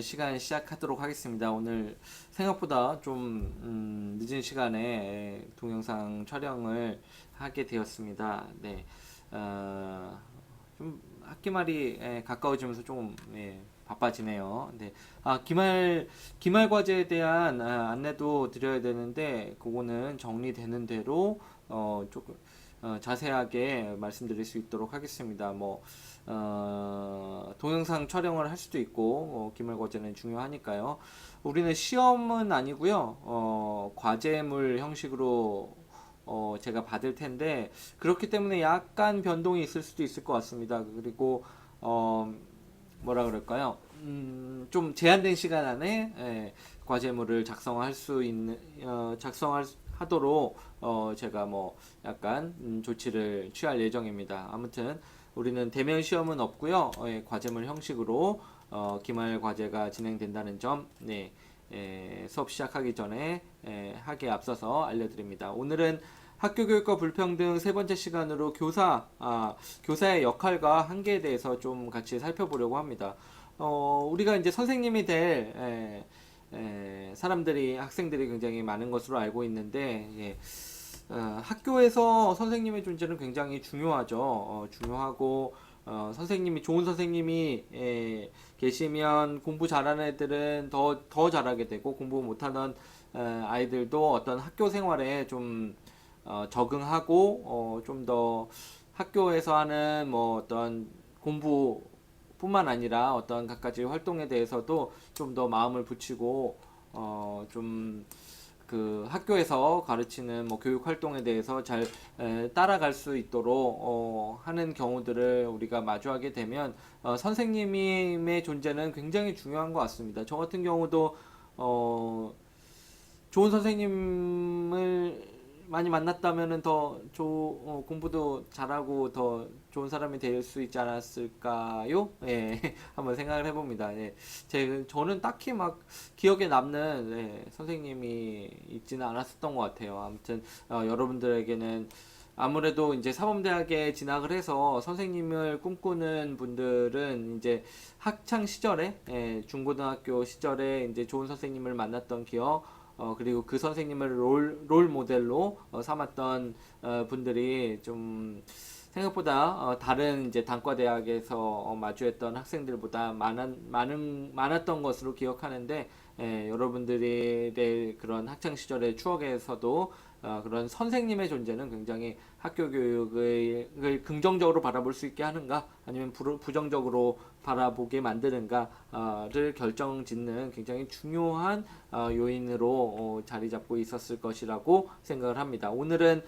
시간 시작하도록 하겠습니다. 오늘 생각보다 좀 늦은 시간에 동영상 촬영을 하게 되었습니다. 네, 좀 학기말이 가까워지면서 좀 바빠지네요. 네, 기말 과제에 대한 안내도 드려야 되는데 그거는 정리되는 대로 조금 자세하게 말씀드릴 수 있도록 하겠습니다. 동영상 촬영을 할 수도 있고, 기말 과제는 중요하니까요. 우리는 시험은 아니고요, 과제물 형식으로 제가 받을 텐데, 그렇기 때문에 약간 변동이 있을 수도 있을 것 같습니다. 그리고, 뭐라 그럴까요? 좀 제한된 시간 안에 과제물을 작성할 수 있는 하도록 제가 약간 조치를 취할 예정입니다. 아무튼 우리는 대면 시험은 없고요. 과제물 형식으로 기말 과제가 진행된다는 점, 네, 수업 시작하기 전에 하기에 앞서서 알려드립니다. 오늘은 학교교육과 불평등 세 번째 시간으로 교사의 역할과 한계에 대해서 좀 같이 살펴보려고 합니다. 우리가 이제 선생님이 될 학생들이 굉장히 많은 것으로 알고 있는데, 학교에서 선생님의 존재는 굉장히 중요하죠. 중요하고, 좋은 선생님이 계시면 공부 잘하는 애들은 더 잘하게 되고, 공부 못하는 아이들도 어떤 학교 생활에 좀 적응하고, 좀 더 학교에서 하는 어떤 공부뿐만 아니라 어떤 갖가지 활동에 대해서도 좀 더 마음을 붙이고, 좀 그 학교에서 가르치는 교육 활동에 대해서 잘 따라갈 수 있도록 하는 경우들을 우리가 마주하게 되면 선생님의 존재는 굉장히 중요한 것 같습니다. 저 같은 경우도 좋은 선생님을 많이 만났다면은 공부도 잘하고 더 좋은 사람이 될 수 있지 않았을까요? 예, 한번 생각을 해봅니다. 예, 저는 딱히 막 기억에 남는 선생님이 있지는 않았었던 것 같아요. 아무튼 여러분들에게는 아무래도 이제 사범대학에 진학을 해서 선생님을 꿈꾸는 분들은 이제 학창 시절에, 중고등학교 시절에 이제 좋은 선생님을 만났던 기억, 그리고 그 선생님을 롤 모델로 삼았던 분들이 좀 생각보다 다른 이제 단과대학에서 마주했던 학생들보다 많았던 것으로 기억하는데, 여러분들의 그런 학창 시절의 추억에서도 그런 선생님의 존재는 굉장히 학교 교육을 긍정적으로 바라볼 수 있게 하는가 아니면 부정적으로 바라보게 만드는가를 결정짓는 굉장히 중요한 요인으로 자리 잡고 있었을 것이라고 생각을 합니다. 오늘은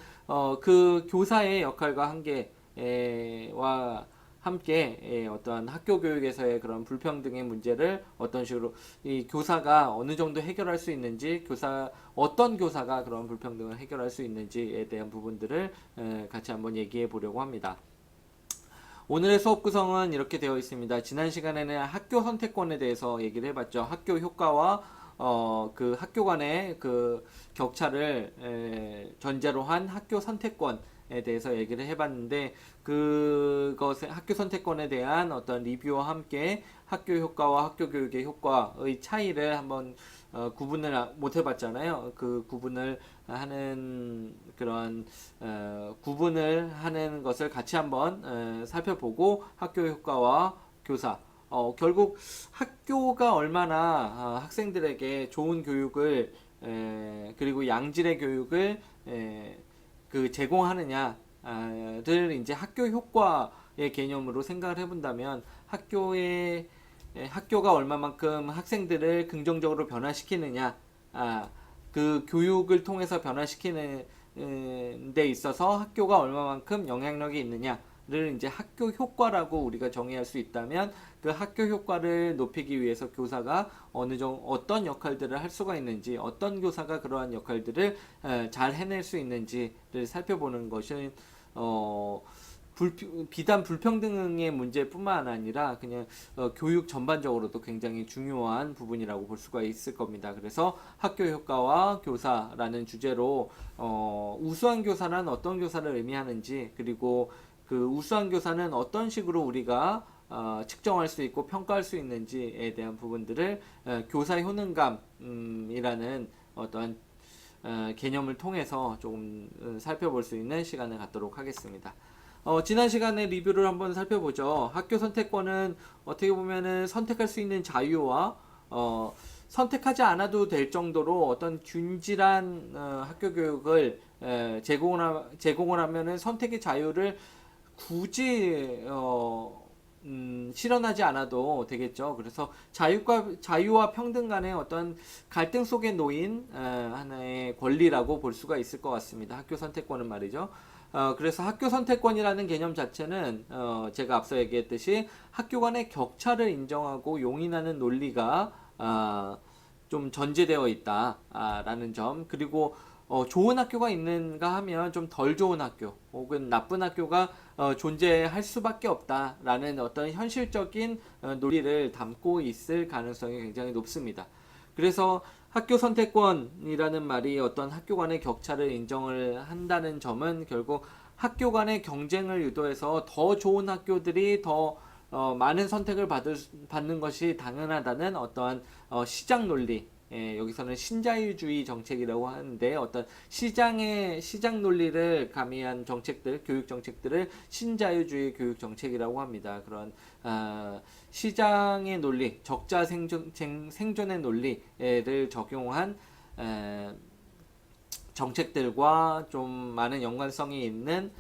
그 교사의 역할과 한계와 함께 어떠한 학교 교육에서의 그런 불평등의 문제를 어떤 식으로 이 교사가 어느 정도 해결할 수 있는지, 어떤 교사가 그런 불평등을 해결할 수 있는지에 대한 부분들을 같이 한번 얘기해 보려고 합니다. 오늘의 수업 구성은 이렇게 되어 있습니다. 지난 시간에는 학교 선택권에 대해서 얘기를 해봤죠. 학교 효과와 그 학교 간의 그 격차를 전제로 한 학교 선택권에 대해서 얘기를 해봤는데, 그것의 학교 선택권에 대한 어떤 리뷰와 함께 학교 효과와 학교 교육의 효과의 차이를 한번 구분을 못 해봤잖아요. 그 구분을 하는 구분을 하는 것을 같이 한번 살펴보고, 학교 효과와 교사, 결국 학교가 얼마나 학생들에게 좋은 교육을 그리고 양질의 교육을 제공하느냐를 이제 학교 효과의 개념으로 생각을 해본다면, 학교가 얼마만큼 학생들을 긍정적으로 변화시키느냐, 그 교육을 통해서 변화시키는 데 있어서 학교가 얼마만큼 영향력이 있느냐를 이제 학교 효과라고 우리가 정의할 수 있다면, 그 학교 효과를 높이기 위해서 교사가 어떤 역할들을 할 수가 있는지, 어떤 교사가 그러한 역할들을 잘 해낼 수 있는지를 살펴보는 것은 비단 불평등의 문제뿐만 아니라 그냥 교육 전반적으로도 굉장히 중요한 부분이라고 볼 수가 있을 겁니다. 그래서 학교 효과와 교사라는 주제로 우수한 교사란 어떤 교사를 의미하는지, 그리고 그 우수한 교사는 어떤 식으로 우리가 측정할 수 있고 평가할 수 있는지에 대한 부분들을 교사 효능감이라는 어떤 개념을 통해서 조금 살펴볼 수 있는 시간을 갖도록 하겠습니다. 지난 시간에 리뷰를 한번 살펴보죠. 학교 선택권은 어떻게 보면은 선택할 수 있는 자유와 선택하지 않아도 될 정도로 어떤 균질한 학교 교육을 제공을 하면은 선택의 자유를 굳이 실현하지 않아도 되겠죠. 그래서 자유와 평등 간의 어떤 갈등 속에 놓인 하나의 권리라고 볼 수가 있을 것 같습니다. 학교 선택권은 말이죠. 그래서 학교 선택권이라는 개념 자체는 제가 앞서 얘기했듯이 학교 간의 격차를 인정하고 용인하는 논리가 좀 전제되어 있다라는 점, 그리고 좋은 학교가 있는가 하면 좀 덜 좋은 학교 혹은 나쁜 학교가 존재할 수밖에 없다라는 어떤 현실적인 논리를 담고 있을 가능성이 굉장히 높습니다. 그래서 학교 선택권이라는 말이 어떤 학교 간의 격차를 인정을 한다는 점은 결국 학교 간의 경쟁을 유도해서 더 좋은 학교들이 더 많은 선택을 받는 것이 당연하다는 어떠한 시장 논리, 여기서는 신자유주의 정책이라고 하는데 어떤 시장 논리를 가미한 정책들, 교육 정책들을 신자유주의 교육 정책이라고 합니다. 그런 시장의 논리, 적자 생존의 논리를 적용한 정책들과 좀 많은 연관성이 있는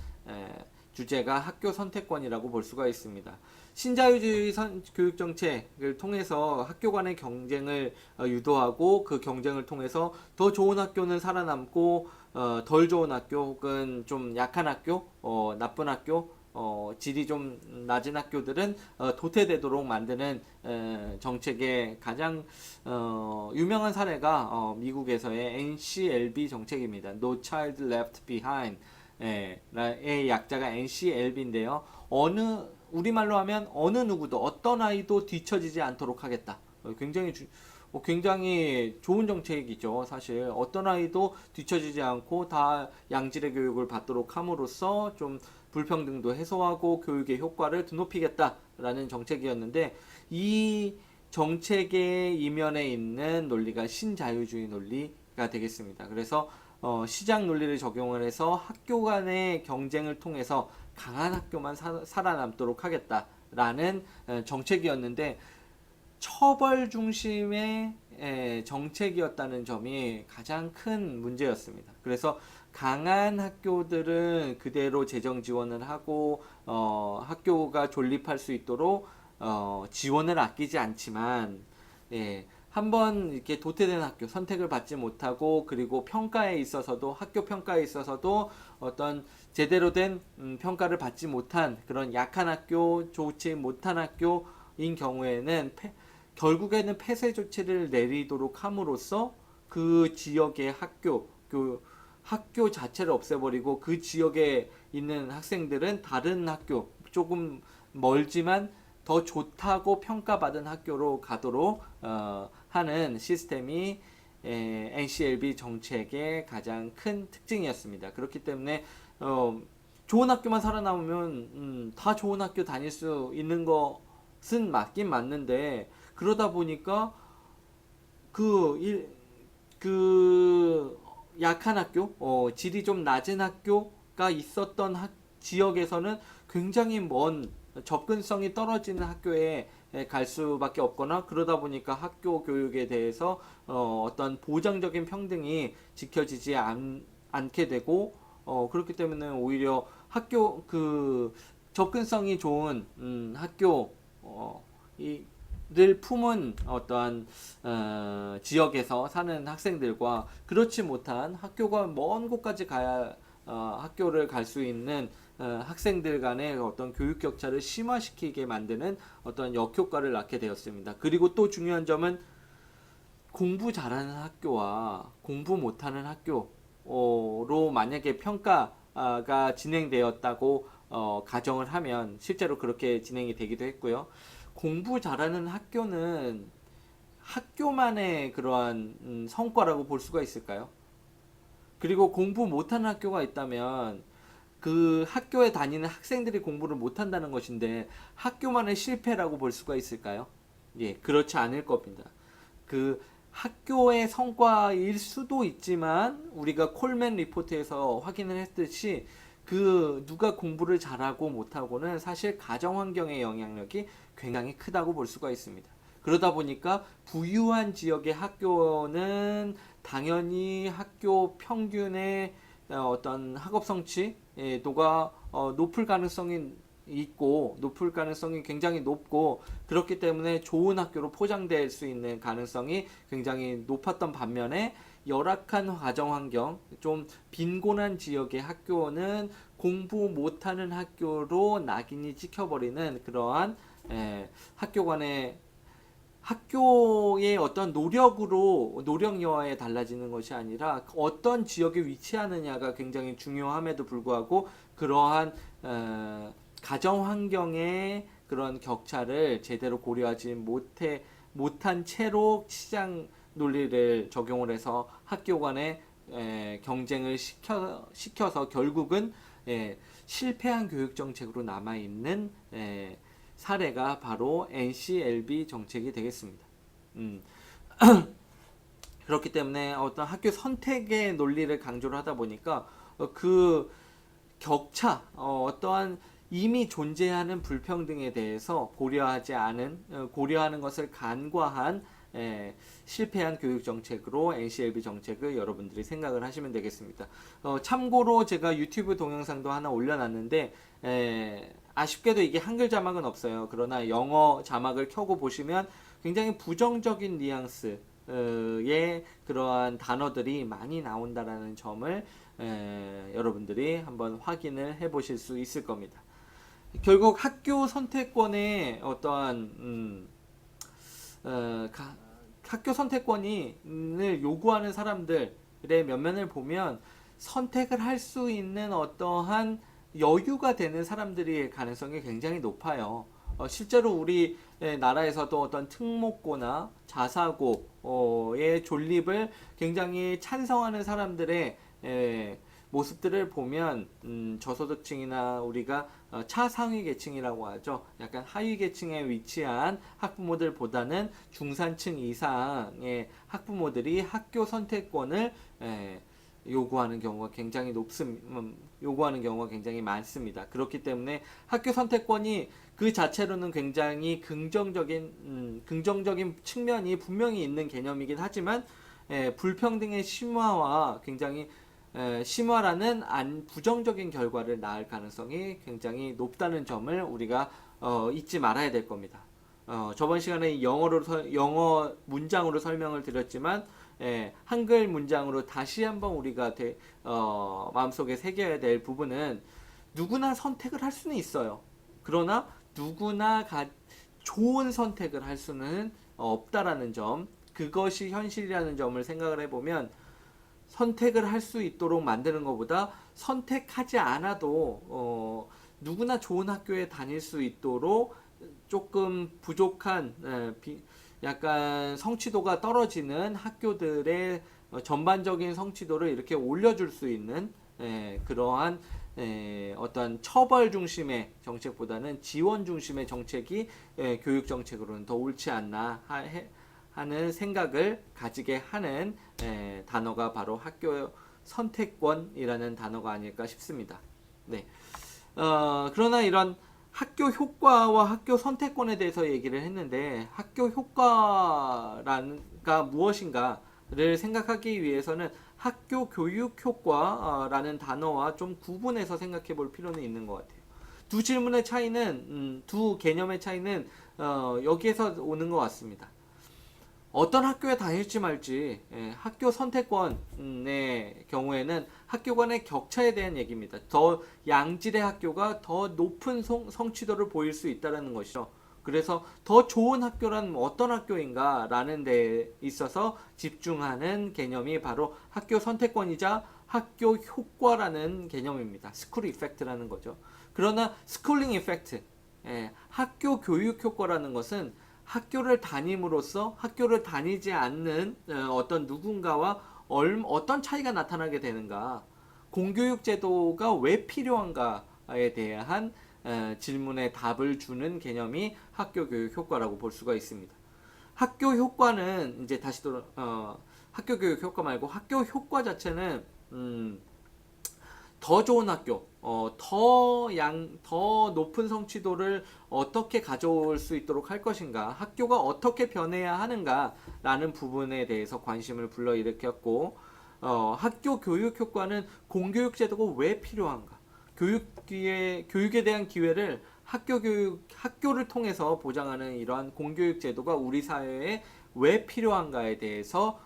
주제가 학교 선택권이라고 볼 수가 있습니다. 신자유주의 교육 정책을 통해서 학교 간의 경쟁을 유도하고 그 경쟁을 통해서 더 좋은 학교는 살아남고 덜 좋은 학교 혹은 좀 약한 학교, 나쁜 학교, 질이 좀 낮은 학교들은 도태되도록 만드는 정책의 가장 유명한 사례가 미국에서의 NCLB 정책입니다. No Child Left Behind. 의 약자가 NCLB인데요. 우리말로 하면 어느 누구도 어떤 아이도 뒤처지지 않도록 하겠다. 굉장히 좋은 정책이죠. 사실 어떤 아이도 뒤처지지 않고 다 양질의 교육을 받도록 함으로써 좀 불평등도 해소하고 교육의 효과를 높이겠다라는 정책이었는데, 이 정책의 이면에 있는 논리가 신자유주의 논리가 되겠습니다. 그래서 시장 논리를 적용을 해서 학교 간의 경쟁을 통해서 강한 학교만 살아남도록 하겠다라는 정책이었는데, 처벌 중심의 정책이었다는 점이 가장 큰 문제였습니다. 그래서 강한 학교들은 그대로 재정 지원을 하고 학교가 존립할 수 있도록 지원을 아끼지 않지만, 한번 이렇게 도태된 학교, 선택을 받지 못하고 그리고 평가에 있어서도, 학교 평가에 있어서도 어떤 제대로 된 평가를 받지 못한 그런 약한 학교, 좋지 못한 학교인 경우에는 결국에는 폐쇄 조치를 내리도록 함으로써 그 지역의 학교 자체를 없애버리고 그 지역에 있는 학생들은 다른 학교, 조금 멀지만 더 좋다고 평가받은 학교로 가도록 하는 시스템이 NCLB 정책의 가장 큰 특징이었습니다. 그렇기 때문에 좋은 학교만 살아남으면 다 좋은 학교 다닐 수 있는 것은 맞긴 맞는데, 그러다 보니까 그 약한 학교, 질이 좀 낮은 학교가 있었던 지역에서는 굉장히 먼 접근성이 떨어지는 학교에 갈 수밖에 없거나, 그러다 보니까 학교 교육에 대해서 어떤 보장적인 평등이 지켜지지 않게 되고, 그렇기 때문에 오히려 학교 접근성이 좋은 학교 를 품은 어떠한 지역에서 사는 학생들과 그렇지 못한 학교가 먼 곳까지 가야 학교를 갈 수 있는 학생들 간의 어떤 교육 격차를 심화시키게 만드는 어떤 역효과를 낳게 되었습니다. 그리고 또 중요한 점은, 공부 잘하는 학교와 공부 못하는 학교로 만약에 평가가 진행되었다고 가정을 하면, 실제로 그렇게 진행이 되기도 했고요. 공부 잘하는 학교는 학교만의 그러한 성과라고 볼 수가 있을까요? 그리고 공부 못하는 학교가 있다면 그 학교에 다니는 학생들이 공부를 못한다는 것인데 학교만의 실패라고 볼 수가 있을까요? 예, 그렇지 않을 겁니다. 그 학교의 성과일 수도 있지만 우리가 콜맨 리포트에서 확인을 했듯이 그 누가 공부를 잘하고 못하고는 사실 가정 환경의 영향력이 굉장히 크다고 볼 수가 있습니다. 그러다 보니까 부유한 지역의 학교는 당연히 학교 평균의 어떤 학업 성취도가 높을 가능성이 있고 높을 가능성이 굉장히 높고 그렇기 때문에 좋은 학교로 포장될 수 있는 가능성이 굉장히 높았던 반면에 열악한 가정 환경, 좀 빈곤한 지역의 학교는 공부 못하는 학교로 낙인이 찍혀버리는 그러한 학교 간의 학교의 어떤 노력으로 노력여하에 달라지는 것이 아니라 어떤 지역에 위치하느냐가 굉장히 중요함에도 불구하고 그러한 가정 환경의 그런 격차를 제대로 고려하지 못한 채로 시장 논리를 적용을 해서 학교 간의 경쟁을 시켜서 결국은 실패한 교육 정책으로 남아 있는 사례가 바로 NCLB 정책이 되겠습니다. 그렇기 때문에 어떤 학교 선택의 논리를 강조를 하다 보니까 그 격차, 어떠한 이미 존재하는 불평등에 대해서 고려하는 것을 간과한 실패한 교육 정책으로 NCLB 정책을 여러분들이 생각을 하시면 되겠습니다. 참고로 제가 유튜브 동영상도 하나 올려놨는데 아쉽게도 이게 한글 자막은 없어요. 그러나 영어 자막을 켜고 보시면 굉장히 부정적인 뉘앙스의 그러한 단어들이 많이 나온다라는 점을 여러분들이 한번 확인을 해보실 수 있을 겁니다. 결국 학교 선택권의 어떠한 학교 선택권을 요구하는 사람들의 면면을 보면 선택을 할 수 있는 어떠한 여유가 되는 사람들의 가능성이 굉장히 높아요. 실제로 우리 나라에서도 어떤 특목고나 자사고의 존립을 굉장히 찬성하는 사람들의 모습들을 보면 저소득층이나 우리가 차상위 계층이라고 하죠. 약간 하위 계층에 위치한 학부모들보다는 중산층 이상의 학부모들이 학교 선택권을 요구하는 경우가 굉장히 요구하는 경우가 굉장히 많습니다. 그렇기 때문에 학교 선택권이 그 자체로는 굉장히 긍정적인 측면이 분명히 있는 개념이긴 하지만 불평등의 심화와 굉장히 심화라는 부정적인 결과를 낳을 가능성이 굉장히 높다는 점을 우리가 잊지 말아야 될 겁니다. 저번 시간에 영어 문장으로 설명을 드렸지만 한글 문장으로 다시 한번 우리가 마음속에 새겨야 될 부분은 누구나 선택을 할 수는 있어요. 그러나 누구나 좋은 선택을 할 수는 없다라는 점, 그것이 현실이라는 점을 생각을 해보면 선택을 할 수 있도록 만드는 것보다 선택하지 않아도 누구나 좋은 학교에 다닐 수 있도록 조금 부족한 약간 성취도가 떨어지는 학교들의 전반적인 성취도를 이렇게 올려줄 수 있는 그러한 어떤 처벌 중심의 정책보다는 지원 중심의 정책이 교육 정책으로는 더 옳지 않나 하는 생각을 가지게 하는 단어가 바로 학교 선택권이라는 단어가 아닐까 싶습니다. 네. 그러나 이런 학교 효과와 학교 선택권에 대해서 얘기를 했는데 학교 효과가 무엇인가를 생각하기 위해서는 학교 교육 효과라는 단어와 좀 구분해서 생각해 볼 필요는 있는 것 같아요. 두 질문의 차이는 두 개념의 차이는 여기에서 오는 것 같습니다. 어떤 학교에 다닐지 말지 학교 선택권의 경우에는 학교 간의 격차에 대한 얘기입니다. 더 양질의 학교가 더 높은 성취도를 보일 수 있다는 것이죠. 그래서 더 좋은 학교란 어떤 학교인가 라는 데 있어서 집중하는 개념이 바로 학교 선택권이자 학교 효과라는 개념입니다. 스쿨 이펙트라는 거죠. 그러나 스쿨링 이펙트, 학교 교육 효과라는 것은 학교를 다님으로써 학교를 다니지 않는 어떤 누군가와 어떤 차이가 나타나게 되는가, 공교육 제도가 왜 필요한가에 대한 질문에 답을 주는 개념이 학교 교육 효과라고 볼 수가 있습니다. 학교 효과는 이제 다시 또 학교 교육 효과 말고 학교 효과 자체는 더 좋은 학교, 더 높은 성취도를 어떻게 가져올 수 있도록 할 것인가, 학교가 어떻게 변해야 하는가라는 부분에 대해서 관심을 불러일으켰고, 학교 교육 효과는 공교육 제도가 왜 필요한가, 교육에 대한 기회를 학교를 통해서 보장하는 이러한 공교육 제도가 우리 사회에 왜 필요한가에 대해서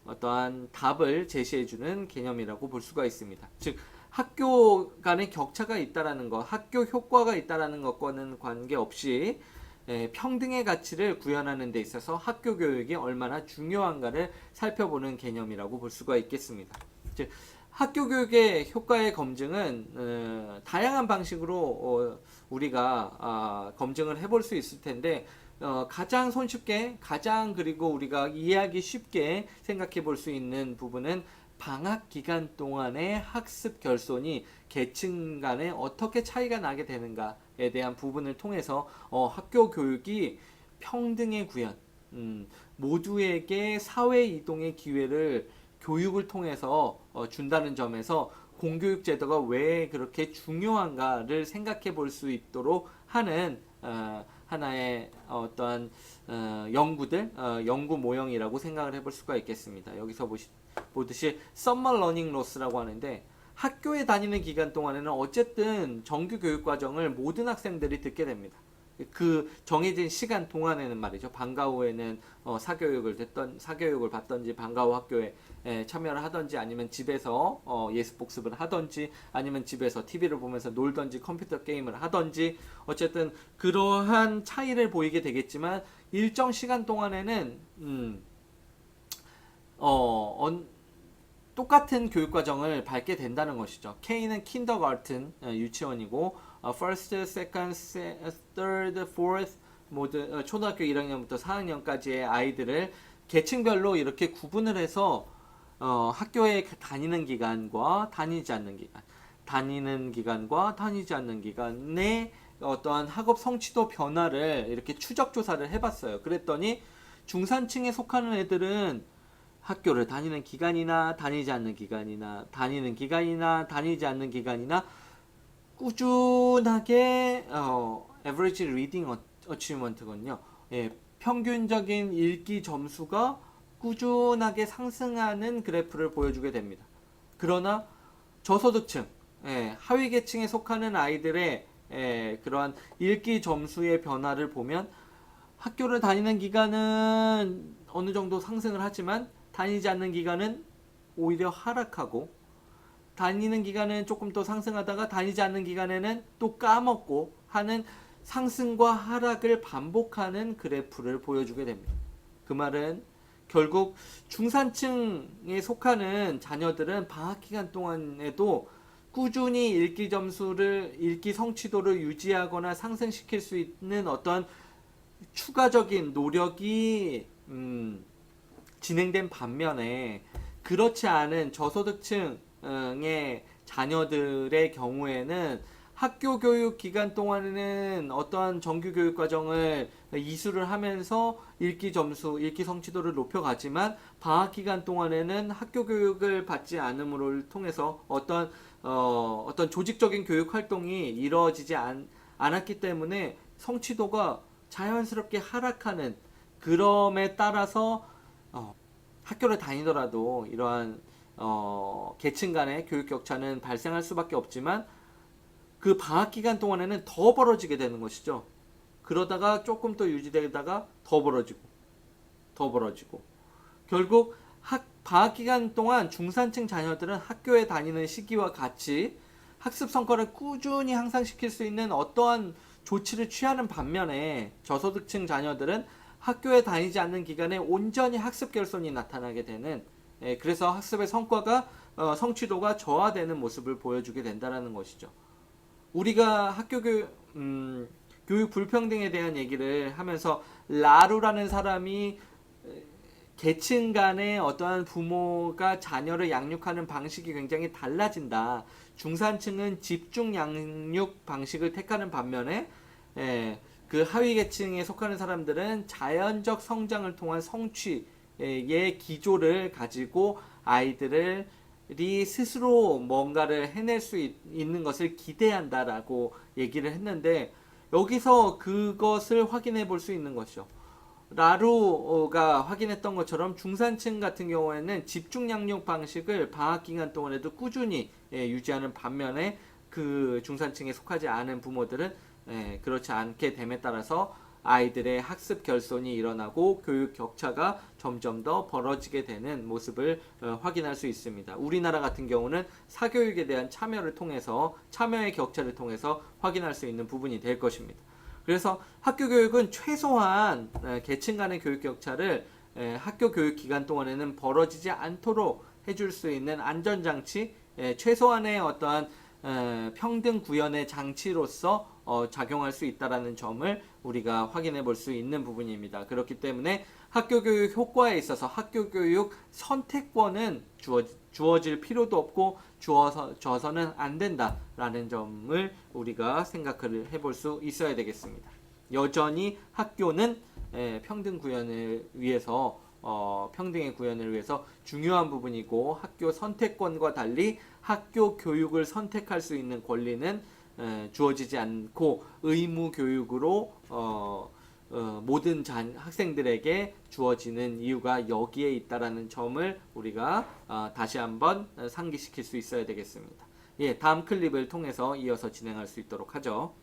어떠한 답을 제시해주는 개념이라고 볼 수가 있습니다. 즉 학교 간의 격차가 있다라는 것, 학교 효과가 있다라는 것과는 관계없이 평등의 가치를 구현하는 데 있어서 학교 교육이 얼마나 중요한가를 살펴보는 개념이라고 볼 수가 있겠습니다. 즉 학교 교육의 효과의 검증은 다양한 방식으로 우리가 검증을 해볼 수 있을 텐데 가장 손쉽게 그리고 우리가 이해하기 쉽게 생각해 볼 수 있는 부분은 방학 기간 동안의 학습 결손이 계층 간에 어떻게 차이가 나게 되는가에 대한 부분을 통해서 학교 교육이 평등의 구현, 모두에게 사회 이동의 기회를 교육을 통해서 준다는 점에서 공교육 제도가 왜 그렇게 중요한가를 생각해 볼 수 있도록 하는 하나의 어떠한 연구 모형이라고 생각을 해볼 수가 있겠습니다. 여기서 보듯이 Summer Learning Loss라고 하는데 학교에 다니는 기간 동안에는 어쨌든 정규 교육 과정을 모든 학생들이 듣게 됩니다. 그 정해진 시간 동안에는 말이죠. 방과 후에는 사교육을 받던지 방과 후 학교에 참여를 하던지 아니면 집에서 예습 복습을 하던지 아니면 집에서 TV를 보면서 놀던지 컴퓨터 게임을 하던지 어쨌든 그러한 차이를 보이게 되겠지만 일정 시간 동안에는 똑같은 교육 과정을 밟게 된다는 것이죠. K는 kindergarten 유치원이고 first, second, third, fourth 모두 초등학교 1학년부터 4학년까지의 아이들을 계층별로 이렇게 구분을 해서 학교에 다니는 기간과 다니지 않는 기간, 다니는 기간과 다니지 않는 기간의 어떠한 학업 성취도 변화를 이렇게 추적 조사를 해봤어요. 그랬더니 중산층에 속하는 애들은 학교를 다니는 기간이나 다니지 않는 기간이나 다니는 기간이나 다니지 않는 기간이나 꾸준하게 average reading achievement거든요. 평균적인 읽기 점수가 꾸준하게 상승하는 그래프를 보여주게 됩니다. 그러나 저소득층, 하위 계층에 속하는 아이들의 그러한 읽기 점수의 변화를 보면 학교를 다니는 기간은 어느 정도 상승을 하지만 다니지 않는 기간은 오히려 하락하고 다니는 기간은 조금 더 상승하다가 다니지 않는 기간에는 또 까먹고 하는 상승과 하락을 반복하는 그래프를 보여주게 됩니다. 그 말은 결국 중산층에 속하는 자녀들은 방학 기간 동안에도 꾸준히 읽기 성취도를 유지하거나 상승시킬 수 있는 어떤 추가적인 노력이 진행된 반면에 그렇지 않은 저소득층의 자녀들의 경우에는 학교 교육 기간 동안에는 어떠한 정규 교육 과정을 이수를 하면서 읽기 점수, 읽기 성취도를 높여가지만 방학 기간 동안에는 학교 교육을 받지 않음을 통해서 어떤 조직적인 교육 활동이 이루어지지 않았기 때문에 성취도가 자연스럽게 하락하는 그럼에 따라서 학교를 다니더라도 이러한 계층 간의 교육 격차는 발생할 수밖에 없지만 그 방학 기간 동안에는 더 벌어지게 되는 것이죠. 그러다가 조금 더 유지되다가 더 벌어지고 결국 방학 기간 동안 중산층 자녀들은 학교에 다니는 시기와 같이 학습 성과를 꾸준히 향상시킬 수 있는 어떠한 조치를 취하는 반면에 저소득층 자녀들은 학교에 다니지 않는 기간에 온전히 학습 결손이 나타나게 되는 그래서 학습의 성취도가 저하되는 모습을 보여주게 된다는 것이죠. 우리가 학교 교육 불평등에 대한 얘기를 하면서 라루라는 사람이 계층 간의 어떠한 부모가 자녀를 양육하는 방식이 굉장히 달라진다. 중산층은 집중 양육 방식을 택하는 반면에 그 하위 계층에 속하는 사람들은 자연적 성장을 통한 성취의 기조를 가지고 아이들이 스스로 뭔가를 해낼 수 있는 것을 기대한다라고 얘기를 했는데 여기서 그것을 확인해 볼 수 있는 것이죠. 라루가 확인했던 것처럼 중산층 같은 경우에는 집중 양육 방식을 방학 기간 동안에도 꾸준히 유지하는 반면에 그 중산층에 속하지 않은 부모들은 그렇지 않게 됨에 따라서 아이들의 학습 결손이 일어나고 교육 격차가 점점 더 벌어지게 되는 모습을 확인할 수 있습니다. 우리나라 같은 경우는 사교육에 대한 참여를 통해서 참여의 격차를 통해서 확인할 수 있는 부분이 될 것입니다. 그래서 학교 교육은 최소한 계층 간의 교육 격차를 학교 교육 기간 동안에는 벌어지지 않도록 해줄 수 있는 안전장치, 최소한의 어떠한 평등 구현의 장치로서 작용할 수 있다는 점을 우리가 확인해 볼 수 있는 부분입니다. 그렇기 때문에 학교 교육 효과에 있어서 학교 교육 선택권은 주어질 필요도 없고 주어서는 안 된다라는 점을 우리가 생각을 해볼 수 있어야 되겠습니다. 여전히 학교는 평등 구현을 위해서 평등의 구현을 위해서 중요한 부분이고 학교 선택권과 달리 학교 교육을 선택할 수 있는 권리는 주어지지 않고 의무 교육으로 모든 학생들에게 주어지는 이유가 여기에 있다라는 점을 우리가 다시 한번 상기시킬 수 있어야 되겠습니다. 예, 다음 클립을 통해서 이어서 진행할 수 있도록 하죠.